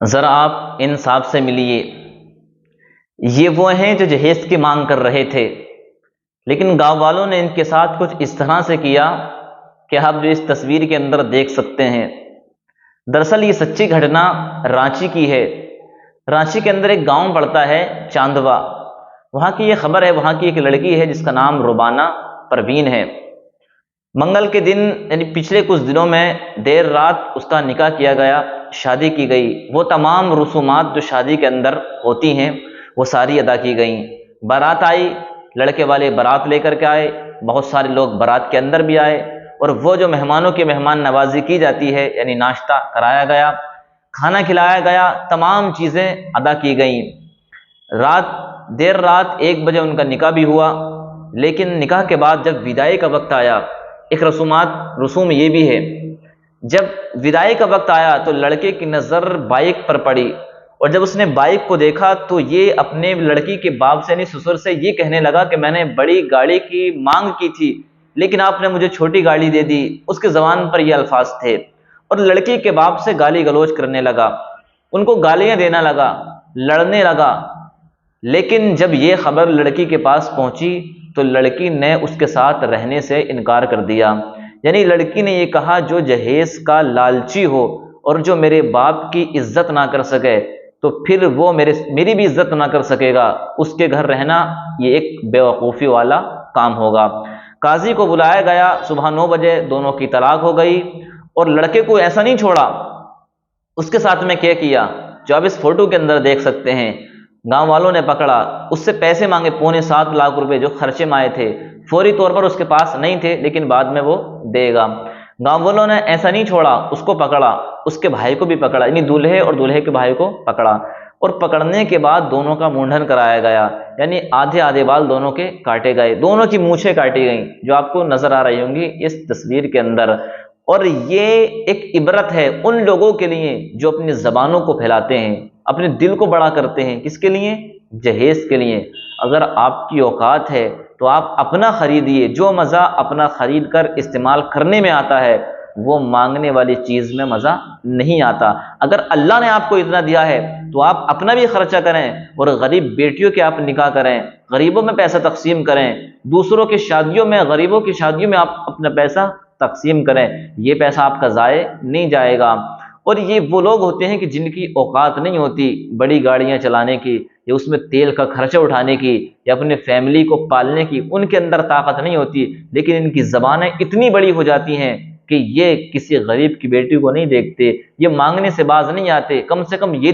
ذرا آپ ان صاحب سے ملیے، یہ وہ ہیں جو جہیز کی مانگ کر رہے تھے، لیکن گاؤں والوں نے ان کے ساتھ کچھ اس طرح سے کیا کہ آپ جو اس تصویر کے اندر دیکھ سکتے ہیں۔ دراصل یہ سچی گھٹنا رانچی کی ہے۔ رانچی کے اندر ایک گاؤں پڑتا ہے چاندوا، وہاں کی یہ خبر ہے، وہاں کی ایک لڑکی ہے جس کا نام روبانہ پروین ہے۔ منگل کے دن یعنی پچھلے کچھ دنوں میں دیر رات اس کا نکاح کیا گیا، شادی کی گئی۔ وہ تمام رسومات جو شادی کے اندر ہوتی ہیں وہ ساری ادا کی گئیں۔ بارات آئی، لڑکے والے بارات لے کر کے آئے، بہت سارے لوگ بارات کے اندر بھی آئے، اور وہ جو مہمانوں کی مہمان نوازی کی جاتی ہے یعنی ناشتہ کرایا گیا، کھانا کھلایا گیا، تمام چیزیں ادا کی گئیں۔ دیر رات 1 بجے ان کا نکاح بھی ہوا، لیکن نکاح کے بعد جب وداعی کا وقت آیا، ایک رسوم یہ بھی ہے، جب وداعی کا وقت آیا تو لڑکے کی نظر بائک پر پڑی، اور جب اس نے بائک کو دیکھا تو یہ اپنے لڑکی کے باپ سے یعنی سسر سے یہ کہنے لگا کہ میں نے بڑی گاڑی کی مانگ کی تھی لیکن آپ نے مجھے چھوٹی گاڑی دے دی۔ اس کے زبان پر یہ الفاظ تھے، اور لڑکی کے باپ سے گالی گلوچ کرنے لگا، ان کو گالیاں دینا لگا، لڑنے لگا۔ لیکن جب یہ خبر لڑکی کے پاس پہنچی تو لڑکی نے اس کے ساتھ رہنے سے انکار کر دیا۔ یعنی لڑکی نے یہ کہا جو جہیز کا لالچی ہو اور جو میرے باپ کی عزت نہ کر سکے تو پھر وہ میری بھی عزت نہ کر سکے گا، اس کے گھر رہنا یہ ایک بے وقوفی والا کام ہوگا۔ قاضی کو بلایا گیا، صبح 9 بجے دونوں کی طلاق ہو گئی، اور لڑکے کو ایسا نہیں چھوڑا، اس کے ساتھ میں کیا جو آپ اس فوٹو کے اندر دیکھ سکتے ہیں۔ گاؤں والوں نے پکڑا، اس سے پیسے مانگے 6.25 لاکھ روپے جو خرچے میں آئے تھے، فوری طور پر اس کے پاس نہیں تھے لیکن بعد میں وہ دے گا۔ گاؤں والوں نے ایسا نہیں چھوڑا، اس کو پکڑا، اس کے بھائی کو بھی پکڑا، یعنی دولہے اور دولہے کے بھائی کو پکڑا، اور پکڑنے کے بعد دونوں کا منڈن کرایا گیا، یعنی آدھے بال دونوں کے کاٹے گئے، دونوں کی مونچھیں کاٹی گئیں جو آپ کو نظر آ رہی ہوں گی اس تصویر کے اندر۔ اور یہ ایک عبرت ہے ان لوگوں کے لیے جو اپنی زبانوں کو پھیلاتے ہیں، اپنے دل کو بڑا کرتے ہیں، کس کے لیے؟ جہیز کے لیے۔ اگر آپ کی اوقات ہے تو آپ اپنا خریدیے، جو مزہ اپنا خرید کر استعمال کرنے میں آتا ہے وہ مانگنے والی چیز میں مزہ نہیں آتا۔ اگر اللہ نے آپ کو اتنا دیا ہے تو آپ اپنا بھی خرچہ کریں، اور غریب بیٹیوں کے آپ نکاح کریں، غریبوں میں پیسہ تقسیم کریں، دوسروں کی شادیوں میں، غریبوں کی شادیوں میں آپ اپنا پیسہ تقسیم کریں، یہ پیسہ آپ کا ضائع نہیں جائے گا۔ اور یہ وہ لوگ ہوتے ہیں کہ جن کی اوقات نہیں ہوتی بڑی گاڑیاں چلانے کی، یا اس میں تیل کا خرچہ اٹھانے کی، یا اپنے فیملی کو پالنے کی، ان کے اندر طاقت نہیں ہوتی، لیکن ان کی زبانیں اتنی بڑی ہو جاتی ہیں کہ یہ کسی غریب کی بیٹی کو نہیں دیکھتے، یہ مانگنے سے باز نہیں آتے۔ کم سے کم یہ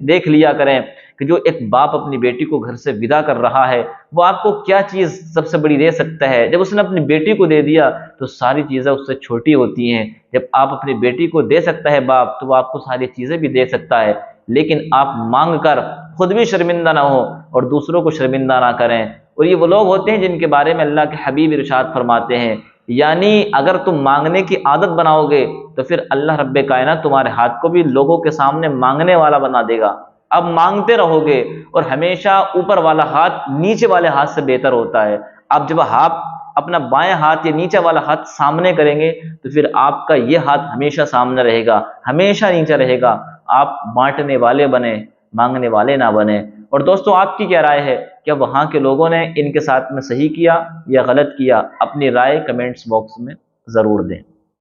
دیکھ لیا کریں کہ جو ایک باپ اپنی بیٹی کو گھر سے ودا کر رہا ہے وہ آپ کو کیا چیز سب سے بڑی دے سکتا ہے۔ جب اس نے اپنی بیٹی کو دے دیا تو ساری چیزیں اس سے چھوٹی ہوتی ہیں۔ جب آپ اپنی بیٹی کو دے سکتا ہے باپ تو وہ آپ کو ساری چیزیں بھی دے سکتا ہے، لیکن آپ مانگ کر خود بھی شرمندہ نہ ہو اور دوسروں کو شرمندہ نہ کریں۔ اور یہ وہ لوگ ہوتے ہیں جن کے بارے میں اللہ کے حبیب ارشاد فرماتے ہیں، یعنی اگر تم مانگنے کی عادت بناؤ گے تو پھر اللہ رب کائنات تمہارے ہاتھ کو بھی لوگوں کے سامنے مانگنے والا بنا دے گا۔ اب مانگتے رہو گے، اور ہمیشہ اوپر والا ہاتھ نیچے والے ہاتھ سے بہتر ہوتا ہے۔ اب جب آپ اپنا بائیں ہاتھ یا نیچے والا ہاتھ سامنے کریں گے تو پھر آپ کا یہ ہاتھ ہمیشہ سامنے رہے گا، ہمیشہ نیچے رہے گا۔ آپ بانٹنے والے بنیں، مانگنے والے نہ بنیں۔ اور دوستو آپ کی کیا رائے ہے؟ کیا وہاں کے لوگوں نے ان کے ساتھ میں صحیح کیا یا غلط کیا؟ اپنی رائے کمنٹس باکس میں ضرور دیں۔